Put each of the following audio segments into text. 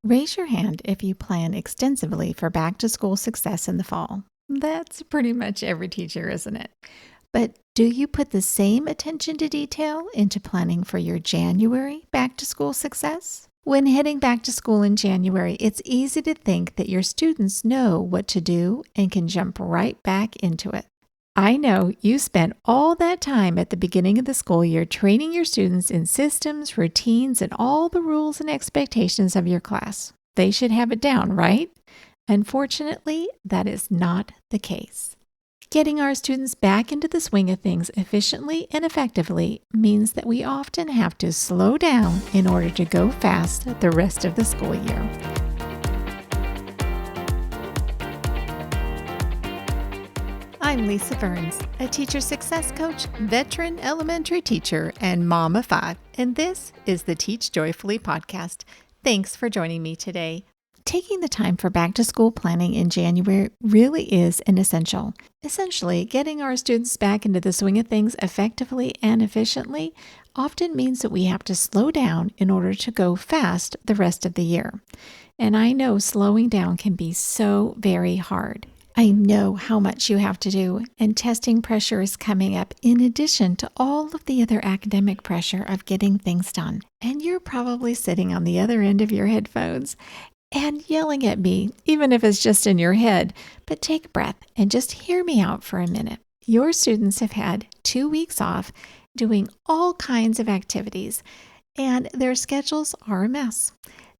Raise your hand if you plan extensively for back-to-school success in the fall. That's pretty much every teacher, isn't it? But do you put the same attention to detail into planning for your January back-to-school success? When heading back to school in January, it's easy to think that your students know what to do and can jump right back into it. I know you spent all that time at the beginning of the school year training your students in systems, routines, and all the rules and expectations of your class. They should have it down, right? Unfortunately, that is not the case. Getting our students back into the swing of things efficiently and effectively means that we often have to slow down in order to go fast the rest of the school year. I'm Lisa Burns, a teacher success coach, veteran elementary teacher, and mom of 5, and this is the Teach Joyfully podcast. Thanks for joining me today. Taking the time for back-to-school planning in January really is an essential. Essentially, getting our students back into the swing of things effectively and efficiently often means that we have to slow down in order to go fast the rest of the year. And I know slowing down can be so very hard. I know how much you have to do, and testing pressure is coming up in addition to all of the other academic pressure of getting things done. And you're probably sitting on the other end of your headphones and yelling at me, even if it's just in your head. But take a breath and just hear me out for a minute. Your students have had 2 weeks off doing all kinds of activities, and their schedules are a mess.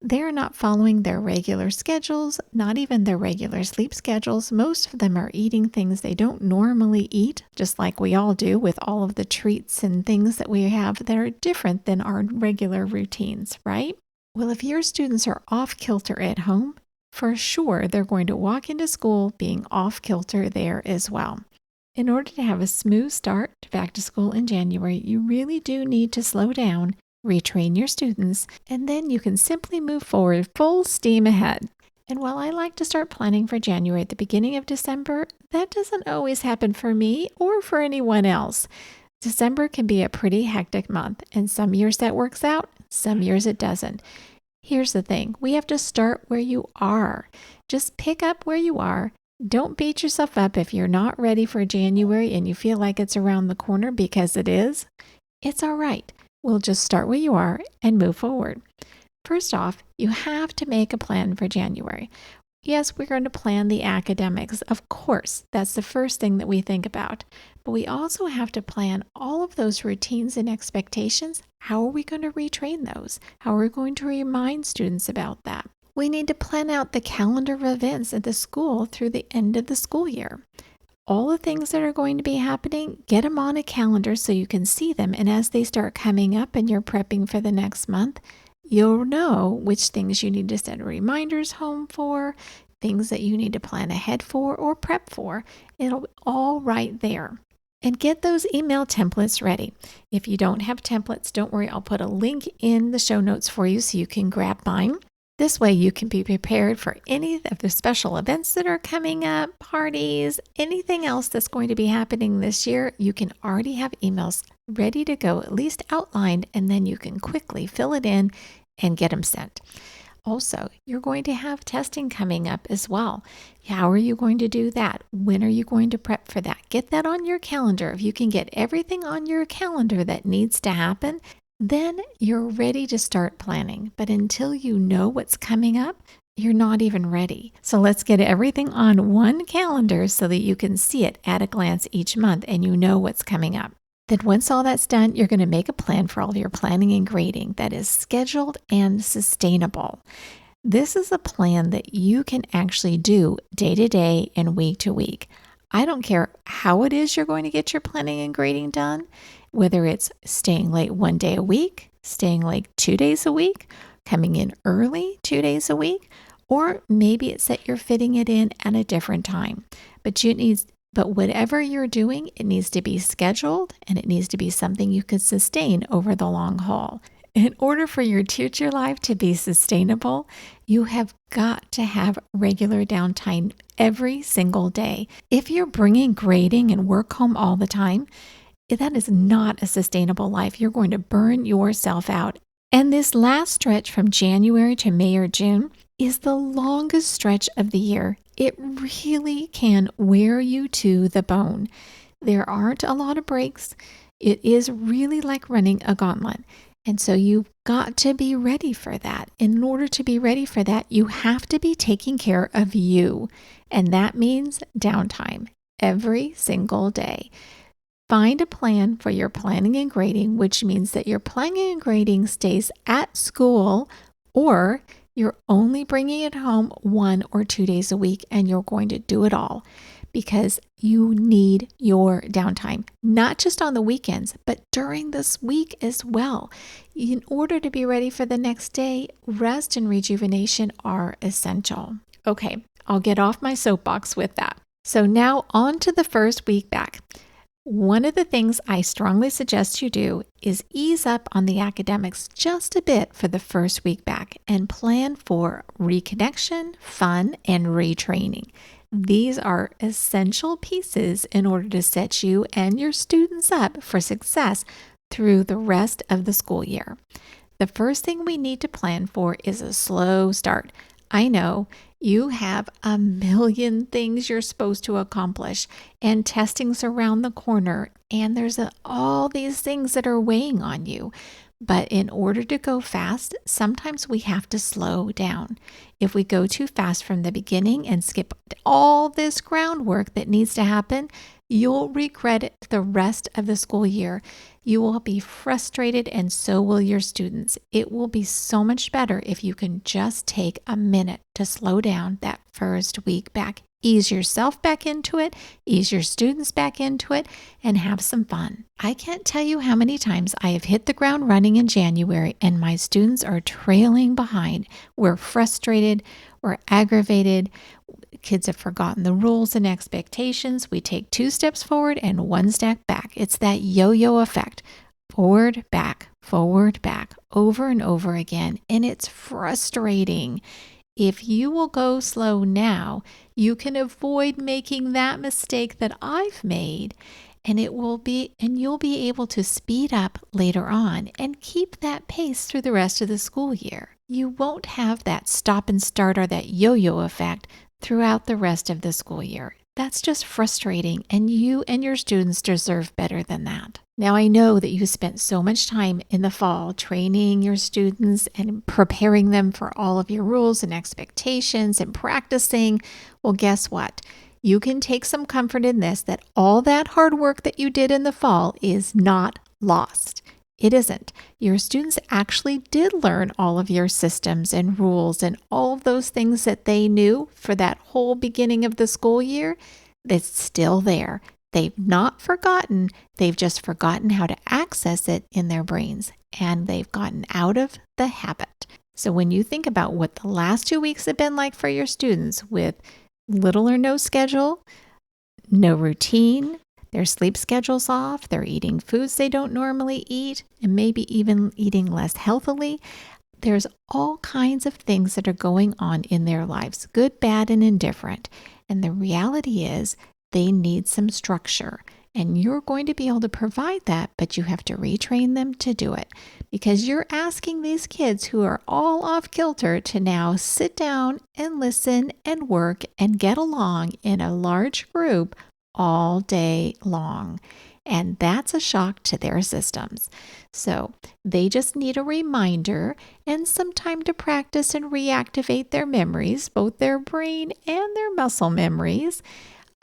They're not following their regular schedules, not even their regular sleep schedules. Most of them are eating things they don't normally eat, just like we all do with all of the treats and things that we have that are different than our regular routines, right? Well, if your students are off kilter at home, for sure they're going to walk into school being off kilter there as well. In order to have a smooth start to back to school in January, you really do need to slow down, retrain your students, and then you can simply move forward full steam ahead. And while I like to start planning for January at the beginning of December, that doesn't always happen for me or for anyone else. December can be a pretty hectic month, and some years that works out, some years it doesn't. Here's the thing, we have to start where you are. Just pick up where you are. Don't beat yourself up if you're not ready for January and you feel like it's around the corner, because it is. It's all right. We'll just start where you are and move forward. First off, you have to make a plan for January. Yes, we're going to plan the academics. Of course, that's the first thing that we think about. But we also have to plan all of those routines and expectations. How are we going to retrain those? How are we going to remind students about that? We need to plan out the calendar of events at the school through the end of the school year. All the things that are going to be happening, get them on a calendar so you can see them. And as they start coming up and you're prepping for the next month, you'll know which things you need to send reminders home for, things that you need to plan ahead for or prep for. It'll be all right there. And get those email templates ready. If you don't have templates, don't worry. I'll put a link in the show notes for you so you can grab mine. This way you can be prepared for any of the special events that are coming up, parties, anything else that's going to be happening this year. You can already have emails ready to go, at least outlined, and then you can quickly fill it in and get them sent. Also, you're going to have testing coming up as well. How are you going to do that? When are you going to prep for that? Get that on your calendar. If you can get everything on your calendar that needs to happen, then you're ready to start planning. But until you know what's coming up, you're not even ready. So let's get everything on one calendar so that you can see it at a glance each month and you know what's coming up. Then once all that's done, you're going to make a plan for all of your planning and grading that is scheduled and sustainable. This is a plan that you can actually do day to day and week to week. I don't care how it is you're going to get your planning and grading done, whether it's staying late 1 day a week, staying late 2 days a week, coming in early 2 days a week, or maybe it's that you're fitting it in at a different time. But whatever you're doing, it needs to be scheduled and it needs to be something you can sustain over the long haul. In order for your teacher life to be sustainable, you have got to have regular downtime every single day. If you're bringing grading and work home all the time, that is not a sustainable life. You're going to burn yourself out And this last stretch from January to May or June is the longest stretch of the year. It really can wear you to the bone. There aren't a lot of breaks. It is really like running a gauntlet. And so you've got to be ready for that. In order to be ready for that, you have to be taking care of you. And that means downtime every single day. Find a plan for your planning and grading, which means that your planning and grading stays at school, or you're only bringing it home 1 or 2 days a week and you're going to do it all because you need your downtime, not just on the weekends, but during this week as well. In order to be ready for the next day, rest and rejuvenation are essential. Okay, I'll get off my soapbox with that. So now on to the first week back. One of the things I strongly suggest you do is ease up on the academics just a bit for the first week back and plan for reconnection, fun, and retraining. These are essential pieces in order to set you and your students up for success through the rest of the school year. The first thing we need to plan for is a slow start. I know you have a million things you're supposed to accomplish, and testing's around the corner, and there's all these things that are weighing on you. But in order to go fast, sometimes we have to slow down. If we go too fast from the beginning and skip all this groundwork that needs to happen, you'll regret it the rest of the school year. You will be frustrated, and so will your students. It will be so much better if you can just take a minute to slow down that first week back. Ease yourself back into it, ease your students back into it, and have some fun. I can't tell you how many times I have hit the ground running in January and my students are trailing behind. We're frustrated, we're aggravated, kids have forgotten the rules and expectations. We take 2 steps forward and 1 step back. It's that yo-yo effect. Forward, back, over and over again. And it's frustrating. If you will go slow now, you can avoid making that mistake that I've made, and you'll be able to speed up later on and keep that pace through the rest of the school year. You won't have that stop and start or that yo-yo effect throughout the rest of the school year. That's just frustrating, and you and your students deserve better than that. Now, I know that you spent so much time in the fall training your students and preparing them for all of your rules and expectations and practicing. Well, guess what? You can take some comfort in this, that all that hard work that you did in the fall is not lost. It isn't. Your students actually did learn all of your systems and rules and all of those things that they knew for that whole beginning of the school year. It's still there. They've not forgotten. They've just forgotten how to access it in their brains, and they've gotten out of the habit. So when you think about what the last 2 weeks have been like for your students with little or no schedule, no routine, their sleep schedule's off, they're eating foods they don't normally eat, and maybe even eating less healthily. There's all kinds of things that are going on in their lives, good, bad, and indifferent. And the reality is they need some structure. And you're going to be able to provide that, but you have to retrain them to do it. Because you're asking these kids who are all off kilter to now sit down and listen and work and get along in a large group all day long. And that's a shock to their systems. So they just need a reminder and some time to practice and reactivate their memories, both their brain and their muscle memories,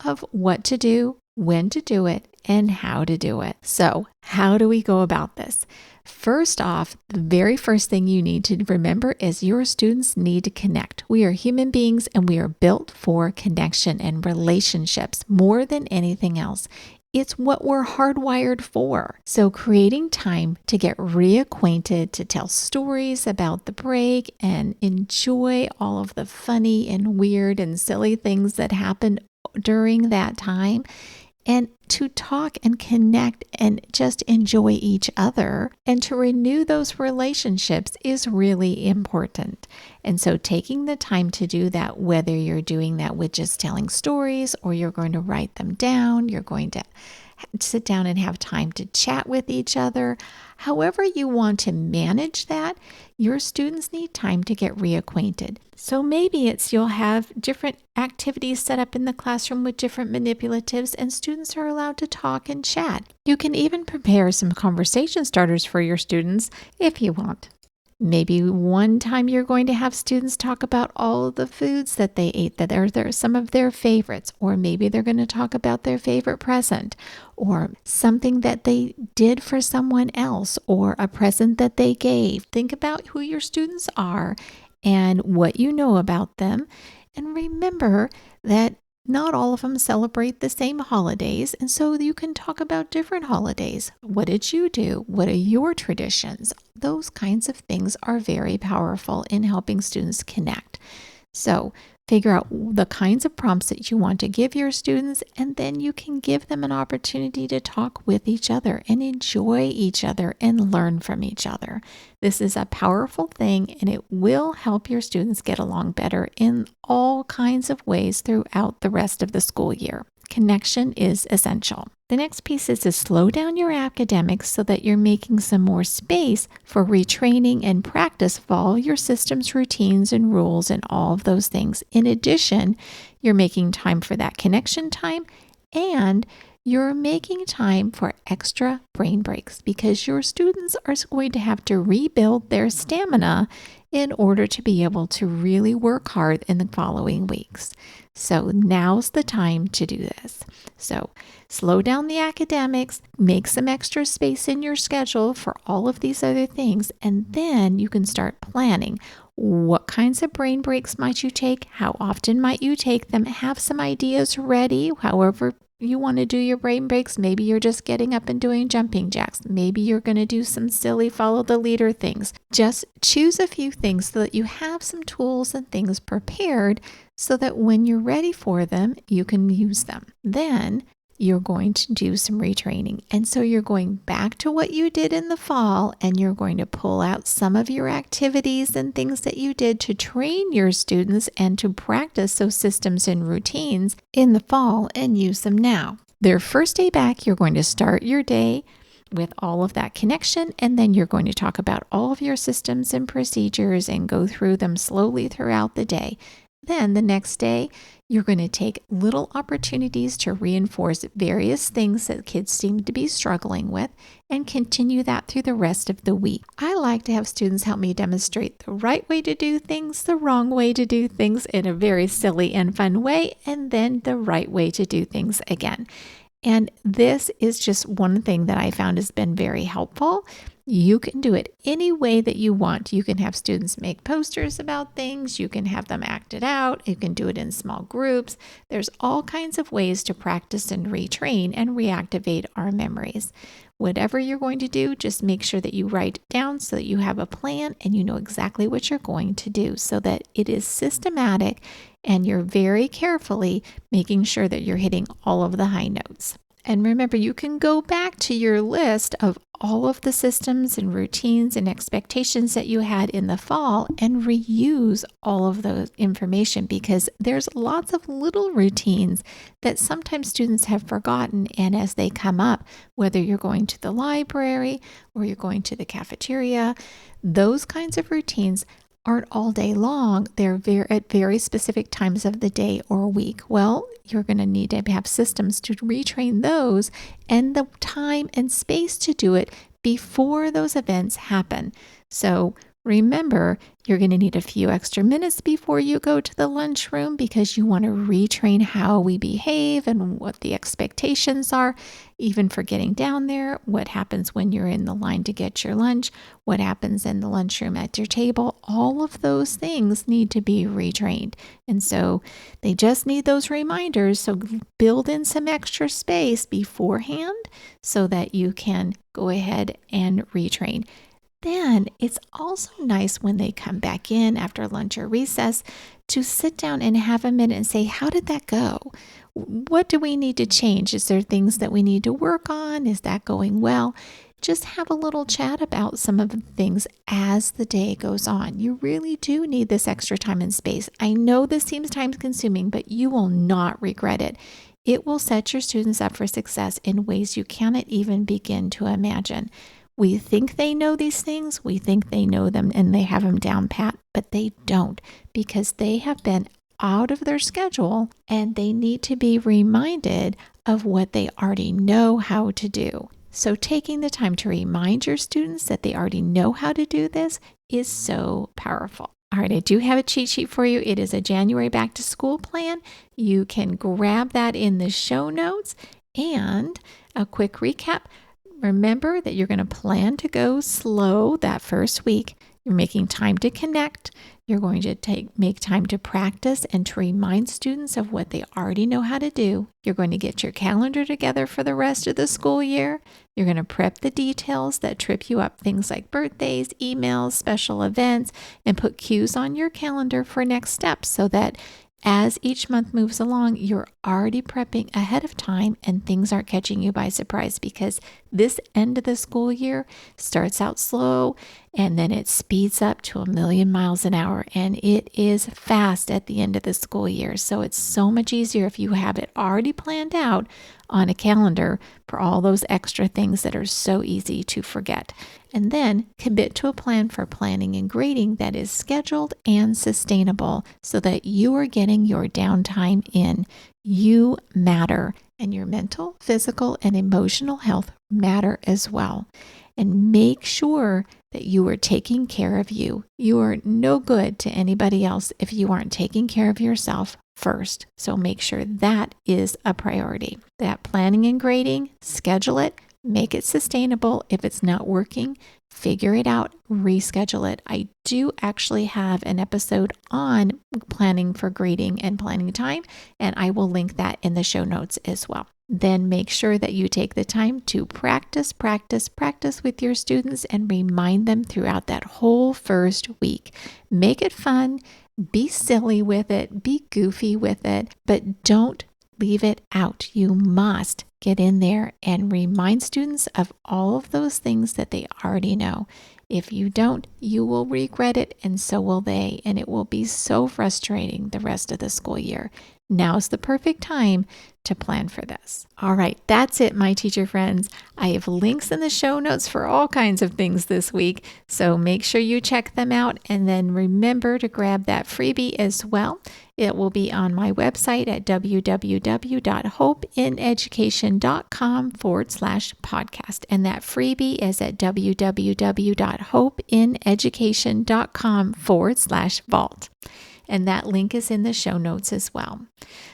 of what to do, when to do it, and how to do it. So how do we go about this? First off, the very first thing you need to remember is your students need to connect. We are human beings and we are built for connection and relationships more than anything else. It's what we're hardwired for. So creating time to get reacquainted, to tell stories about the break and enjoy all of the funny and weird and silly things that happened during that time, and to talk and connect and just enjoy each other and to renew those relationships is really important. And so taking the time to do that, whether you're doing that with just telling stories or you're going to write them down, you're going to sit down and have time to chat with each other. However you want to manage that, your students need time to get reacquainted. So maybe you'll have different activities set up in the classroom with different manipulatives, and students are allowed to talk and chat. You can even prepare some conversation starters for your students if you want. Maybe one time you're going to have students talk about all of the foods that they ate that are some of their favorites, or maybe they're going to talk about their favorite present, or something that they did for someone else, or a present that they gave. Think about who your students are and what you know about them. And remember that not all of them celebrate the same holidays, and so you can talk about different holidays. What did you do? What are your traditions? Those kinds of things are very powerful in helping students connect. So figure out the kinds of prompts that you want to give your students, and then you can give them an opportunity to talk with each other and enjoy each other and learn from each other. This is a powerful thing, and it will help your students get along better in all kinds of ways throughout the rest of the school year. Connection is essential. The next piece is to slow down your academics so that you're making some more space for retraining and practice of all your systems, routines, and rules and all of those things. In addition, you're making time for that connection time, and you're making time for extra brain breaks because your students are going to have to rebuild their stamina in order to be able to really work hard in the following weeks. So now's the time to do this. So slow down the academics, make some extra space in your schedule for all of these other things, and then you can start planning. What kinds of brain breaks might you take? How often might you take them? Have some ideas ready, however you want to do your brain breaks. Maybe you're just getting up and doing jumping jacks. Maybe you're going to do some silly follow the leader things. Just choose a few things so that you have some tools and things prepared so that when you're ready for them, you can use them. Then you're going to do some retraining. And so you're going back to what you did in the fall, and you're going to pull out some of your activities and things that you did to train your students and to practice those systems and routines in the fall and use them now. Their first day back, you're going to start your day with all of that connection, and then you're going to talk about all of your systems and procedures and go through them slowly throughout the day. Then the next day, you're going to take little opportunities to reinforce various things that kids seem to be struggling with and continue that through the rest of the week. I like to have students help me demonstrate the right way to do things, the wrong way to do things in a very silly and fun way, and then the right way to do things again. And this is just one thing that I found has been very helpful. You can do it any way that you want. You can have students make posters about things. You can have them act it out. You can do it in small groups. There's all kinds of ways to practice and retrain and reactivate our memories. Whatever you're going to do, just make sure that you write it down so that you have a plan and you know exactly what you're going to do so that it is systematic and you're very carefully making sure that you're hitting all of the high notes. And remember, you can go back to your list of all of the systems and routines and expectations that you had in the fall and reuse all of those information because there's lots of little routines that sometimes students have forgotten. And as they come up, whether you're going to the library or you're going to the cafeteria, those kinds of routines aren't all day long. They're at very specific times of the day or week. Well, you're going to need to have systems to retrain those and the time and space to do it before those events happen. So remember, you're going to need a few extra minutes before you go to the lunchroom because you want to retrain how we behave and what the expectations are, even for getting down there, what happens when you're in the line to get your lunch, what happens in the lunchroom at your table. All of those things need to be retrained. And so they just need those reminders. So build in some extra space beforehand so that you can go ahead and retrain. Then it's also nice when they come back in after lunch or recess to sit down and have a minute and say, how did that go? What do we need to change? Is there things that we need to work on? Is that going well? Just have a little chat about some of the things as the day goes on. You really do need this extra time and space. I know this seems time consuming, but you will not regret it. it will set your students up for success in ways you cannot even begin to imagine. We think they know these things, we think they know them and they have them down pat, but they don't, because they have been out of their schedule and they need to be reminded of what they already know how to do. So taking the time to remind your students that they already know how to do this is so powerful. All right, I do have a cheat sheet for you. It is a January back to school plan. You can grab that in the show notes. And a quick recap. Remember that you're going to plan to go slow that first week. You're making time to connect. You're going to make time to practice and to remind students of what they already know how to do. You're going to get your calendar together for the rest of the school year. You're going to prep the details that trip you up, things like birthdays, emails, special events, and put cues on your calendar for next steps so that as each month moves along, you're already prepping ahead of time and things aren't catching you by surprise, because this end of the school year starts out slow and then it speeds up to 1,000,000 miles an hour, and it is fast at the end of the school year. So it's so much easier if you have it already planned out on a calendar for all those extra things that are so easy to forget. And then commit to a plan for planning and grading that is scheduled and sustainable so that you are getting your downtime in. You matter, and your mental, physical, and emotional health matter as well. And make sure that you are taking care of you. You are no good to anybody else if you aren't taking care of yourself first. So make sure that is a priority. That planning and grading, schedule it, make it sustainable. If it's not working, figure it out, reschedule it. I do actually have an episode on planning for grading and planning time, and I will link that in the show notes as well. Then make sure that you take the time to practice with your students and remind them throughout that whole first week. Make it fun, be silly with it, be goofy with it, but don't leave it out. You must get in there and remind students of all of those things that they already know. If you don't, you will regret it, and so will they, and it will be so frustrating the rest of the school year. Now's the perfect time to plan for this. All right, that's it, my teacher friends. I have links in the show notes for all kinds of things this week, so make sure you check them out, and then remember to grab that freebie as well. It will be on my website at www.hopeineducation.com/podcast. And that freebie is at www.hopeineducation.com/vault. And that link is in the show notes as well.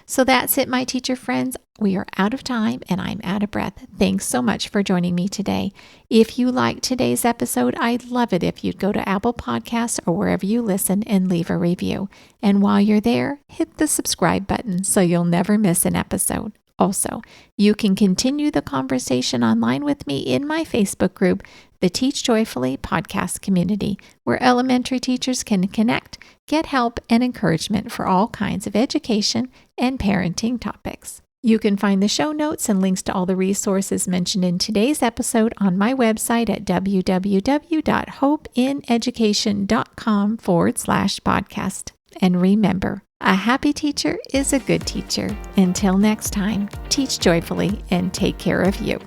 So that's it, my teacher friends. We are out of time and I'm out of breath. Thanks so much for joining me today. If you liked today's episode, I'd love it if you'd go to Apple Podcasts or wherever you listen and leave a review. And while you're there, hit the subscribe button so you'll never miss an episode. Also, you can continue the conversation online with me in my Facebook group, the Teach Joyfully podcast community, where elementary teachers can connect, get help, and encouragement for all kinds of education and parenting topics. You can find the show notes and links to all the resources mentioned in today's episode on my website at www.hopeineducation.com/podcast. And remember, a happy teacher is a good teacher. Until next time, teach joyfully and take care of you.